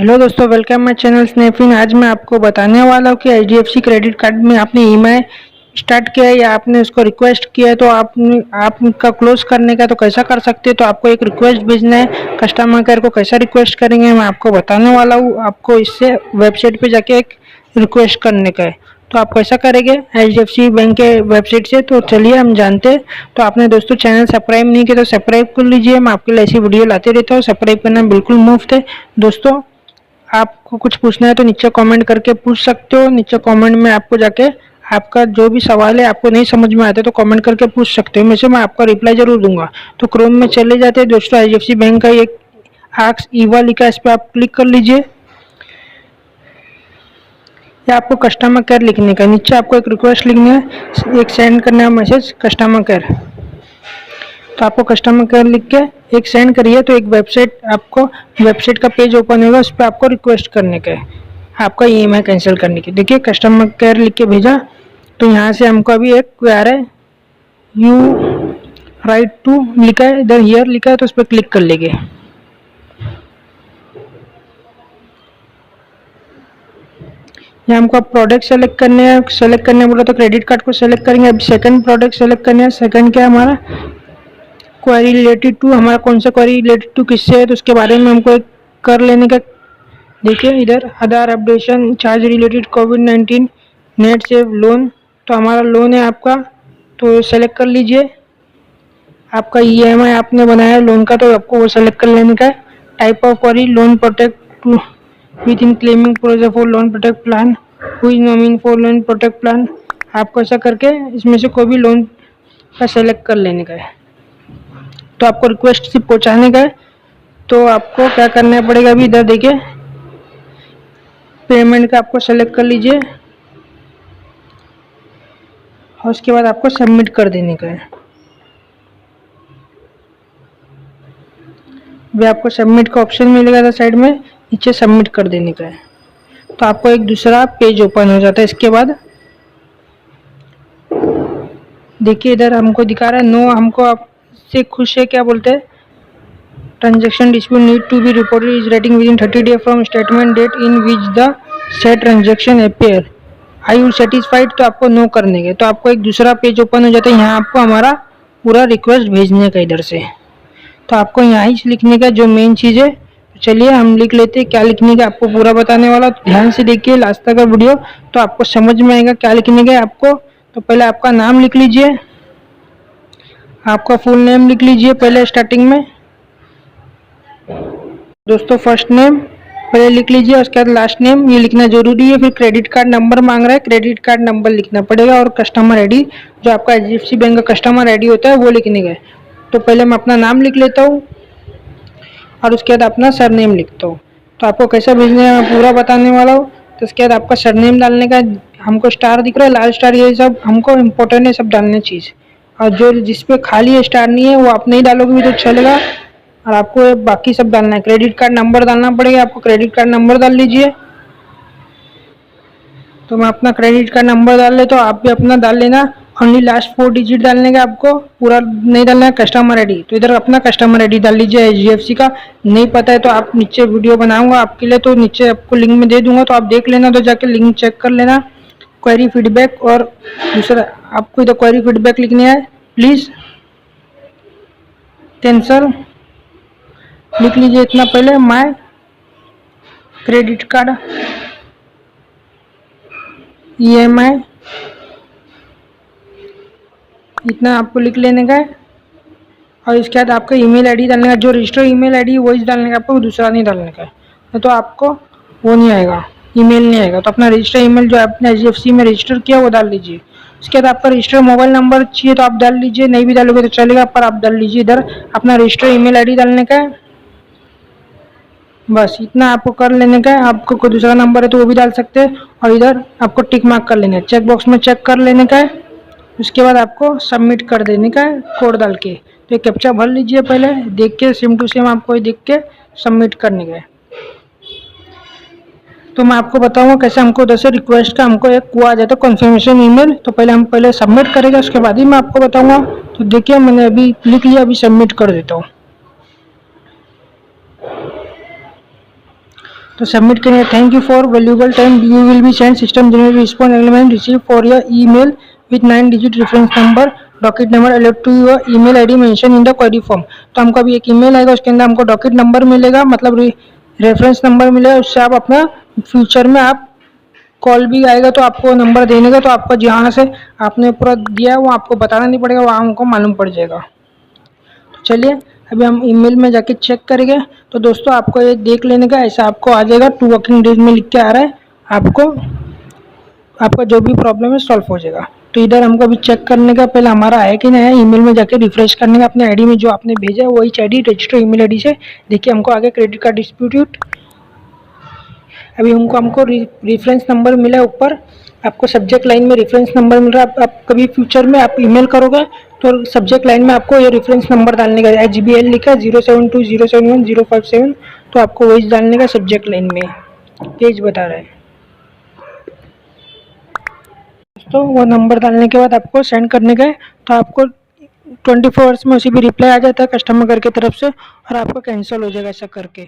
Hello दोस्तों, welcome my channel snapping. आज मैं आपको बताने वाला हूँ कि एचडीएफसी क्रेडिट कार्ड में आपने ईएमआई स्टार्ट किया है या आपने उसको रिक्वेस्ट किया है तो आपका क्लोज करने का तो कैसा कर सकते हैं। तो आपको एक रिक्वेस्ट भेजना है, कस्टमर केयर को कैसा रिक्वेस्ट करेंगे मैं आपको बताने वाला हूँ। आपको इससे वेबसाइट पे जाके एक रिक्वेस्ट करने का है। तो आप कैसा करेंगे एचडीएफसी बैंक के वेबसाइट से, तो चलिए हम जानते हैं। तो आपने दोस्तों चैनल सब्सक्राइब नहीं किया तो सब्सक्राइब कर लीजिए। मैं आपके लिए ऐसी वीडियो लाते रहता हूँ। सब्सक्राइब करना बिल्कुल मुफ्त है। दोस्तों आपको कुछ पूछना है तो नीचे कमेंट करके पूछ सकते हो। नीचे कमेंट में आपको जाके आपका जो भी सवाल है आपको नहीं समझ में आता तो कमेंट करके पूछ सकते हो। मैं आपका रिप्लाई जरूर दूंगा। तो क्रोम में चले जाते हैं दोस्तों, एचडीएफसी बैंक का एक आक्स ईवा लिखा है, इस पर आप क्लिक कर लीजिए। या आपको कस्टमर केयर लिखने का, नीचे आपको एक रिक्वेस्ट लिखना है, एक सेंड करना है मैसेज कस्टमर केयर। तो आपको कस्टमर केयर लिख के एक सेंड करिए तो एक वेबसाइट का पेज ओपन होगा। उस पर आपको रिक्वेस्ट करने का है आपका ईएमआई कैंसिल करने की। देखिए कस्टमर केयर लिख के भेजा तो यहाँ से हमको अभी एक आ रहा है, यू राइट टू लिखा है, इधर हियर लिखा है, तो उस पर क्लिक कर लेंगे। यहाँ हमको प्रोडक्ट सेलेक्ट करने हैं, सेलेक्ट करने बोला तो क्रेडिट कार्ड को सेलेक्ट करेंगे। अभी सेकंड प्रोडक्ट सेलेक्ट करने हैं। सेकंड क्या हमारा क्वेरी रिलेटेड टू, हमारा कौन सा क्वेरी रिलेटेड टू किससे है तो उसके बारे में हमको एक कर लेने का। देखिए इधर आधार अपडेशन, चार्ज रिलेटेड, कोविड-19, नेट सेव, लोन। तो हमारा लोन है आपका, तो सेलेक्ट कर लीजिए। आपका ईएमआई आपने बनाया है लोन का तो आपको वो सेलेक्ट कर लेने का है। Type of query, loan protect to within claiming process for loan protect plan, who is nominee for loan protect plan. आपको ऐसा करके इसमें से कोई भी लोन का सेलेक्ट कर लेने का है। तो आपको रिक्वेस्ट सिर्फ पहुंचाने का है। तो आपको क्या करना पड़ेगा, अभी इधर देखिए पेमेंट का आपको सेलेक्ट कर लीजिए और उसके बाद आपको सबमिट कर देने का है। वे आपको सबमिट का ऑप्शन मिलेगा था साइड में, नीचे सबमिट कर देने का है। तो आपको एक दूसरा पेज ओपन हो जाता है। इसके बाद देखिए इधर हमको दिखा रहा है नो, हमको आपसे खुश है, क्या बोलते हैं, transaction dispute need to be reported is rating within 30 day from statement date in which the said transaction appear, I you satisfied. तो आपको नो करने के, तो आपको एक दूसरा पेज ओपन हो जाता है। यहाँ आपको हमारा पूरा रिक्वेस्ट भेजने का इधर से, तो आपको यहाँ ही लिखने का जो मेन चीज़ है। चलिए हम लिख लेते हैं क्या लिखने का, आपको पूरा बताने वाला। ध्यान से देखिए लास्ट तक का वीडियो तो आपको समझ में आएगा क्या लिखने का है आपको। तो पहले आपका नाम लिख लीजिए, आपका फुल नेम लिख लीजिए पहले स्टार्टिंग में। दोस्तों फर्स्ट नेम पहले लिख लीजिए, उसके बाद लास्ट नेम ये लिखना जरूरी है। फिर क्रेडिट कार्ड नंबर मांग रहा है, क्रेडिट कार्ड नंबर लिखना पड़ेगा। और कस्टमर आईडी, जो आपका एचडीएफसी बैंक का कस्टमर आईडी होता है वो लिखने का है। तो पहले मैं अपना नाम लिख लेता हूँ और उसके बाद अपना सरनेम लिखता हूँ। तो आपको कैसा भेजना है मैं पूरा बताने वाला हूँ। तो उसके बाद आपका सरनेम डालने का, हमको स्टार दिख रहा है लाल स्टार, ये सब हमको इम्पोर्टेंट है, सब डालने चीज़। और जो जिस पे खाली है स्टार नहीं है वो आप नहीं डालोगे भी तो चलेगा, और आपको बाकी सब डालना है। क्रेडिट कार्ड नंबर डालना पड़ेगा, आपको क्रेडिट कार्ड नंबर डाल लीजिए। तो मैं अपना क्रेडिट कार्ड नंबर डाल ले, तो आप भी अपना डाल लेना। ओनली लास्ट 4 डिजिट डालने का, आपको पूरा नहीं डालना है। कस्टमर आईडी, तो इधर अपना कस्टमर आईडी डाल लीजिए एचडीएफसी का। नहीं पता है तो आप नीचे वीडियो बनाऊंगा आपके लिए, तो नीचे आपको लिंक में दे दूंगा, तो आप देख लेना, तो जाके लिंक चेक कर लेना। क्वेरी फीडबैक, और दूसरा आपको इधर क्वेरी फीडबैक लिखने है, प्लीज़ कैंसल लिख लीजिए इतना पहले। माय क्रेडिट कार्ड ईएमआई, इतना आपको लिख लेने का है। और इसके बाद आपका ईमेल आईडी डालने का, जो रजिस्टर ईमेल आईडी वही डालने का, आपको दूसरा नहीं डालने का है। तो आपको वो नहीं आएगा, ईमेल नहीं आएगा। तो अपना रजिस्टर ईमेल जो आपने एचडीएफसी में रजिस्टर किया वो डाल लीजिए। उसके बाद आपका रजिस्टर मोबाइल नंबर चाहिए तो आप डाल लीजिए, नहीं भी डालोगे तो चलेगा, पर आप डाल लीजिए। इधर अपना रजिस्टर ईमेल आईडी डालने का है, बस इतना आपको कर लेने का है। आपको कोई दूसरा नंबर है तो वो भी डाल सकते हैं। और इधर आपको टिक मार्क कर लेना है, चेक बॉक्स में चेक कर लेने का है। उसके बाद आपको सबमिट कर देने का है कोड डाल के। तो एक कैप्चा भर लीजिए पहले, देख के सेम टू सेम आपको देख के सबमिट करने का है। तो मैं आपको बताऊंगा कैसे हमको उधर से रिक्वेस्ट का हमको एक वो आ जाता है कन्फर्मेशन ईमेल। तो पहले हम पहले सबमिट करेंगे, उसके बाद ही मैं आपको बताऊंगा। तो देखिए मैंने अभी लिख लिया, अभी सबमिट कर देता हूँ। तो सबमिट करेंगे। Thank you for valuable time, you will be send system generated response element receive for your email with 9 digit reference number docket number alert to your email ID mention in the query form. तो हमको अभी एक email आएगा, उसके अंदर हमको docket number मिलेगा, मतलब रेफरेंस नंबर मिलेगा, उससे आप अपना फ्यूचर में आप कॉल भी आएगा तो आपको नंबर देने का, तो आपको जहाँ से आपने पूरा दिया है वो आपको बताना नहीं पड़ेगा, वहाँ हमको मालूम पड़ जाएगा। तो चलिए अभी हम ईमेल में जाके चेक करेंगे। तो दोस्तों आपको ये देख लेने का, ऐसा आपको आ जाएगा 2 वर्किंग डेज में लिख के आ रहा है, आपका जो भी प्रॉब्लम है सॉल्व हो जाएगा। तो इधर हमको अभी चेक करने का, पहले हमारा है कि नहीं है, ईमेल में जाके रिफ्रेश करने का, अपने आईडी में जो आपने भेजा है वही आईडी रजिस्टर ईमेल आईडी से। देखिए हमको आगे क्रेडिट कार्ड डिस्प्यूटेड, अभी हमको रेफरेंस नंबर मिला है ऊपर, आपको सब्जेक्ट लाइन में रेफरेंस नंबर मिल रहा है। आप कभी फ्यूचर में आप ईमेल करोगे तो सब्जेक्ट लाइन में आपको ये रेफरेंस नंबर डालने का, HBL लिखा 072071057, तो आपको वही डालने का सब्जेक्ट लाइन में, पेज बता रहा है। तो वो नंबर डालने के बाद आपको सेंड करने का है, तो आपको 24 आवर्स में उसी भी रिप्लाई आ जाता है कस्टमर केयर की तरफ से, और आपको कैंसिल हो जाएगा ऐसा करके।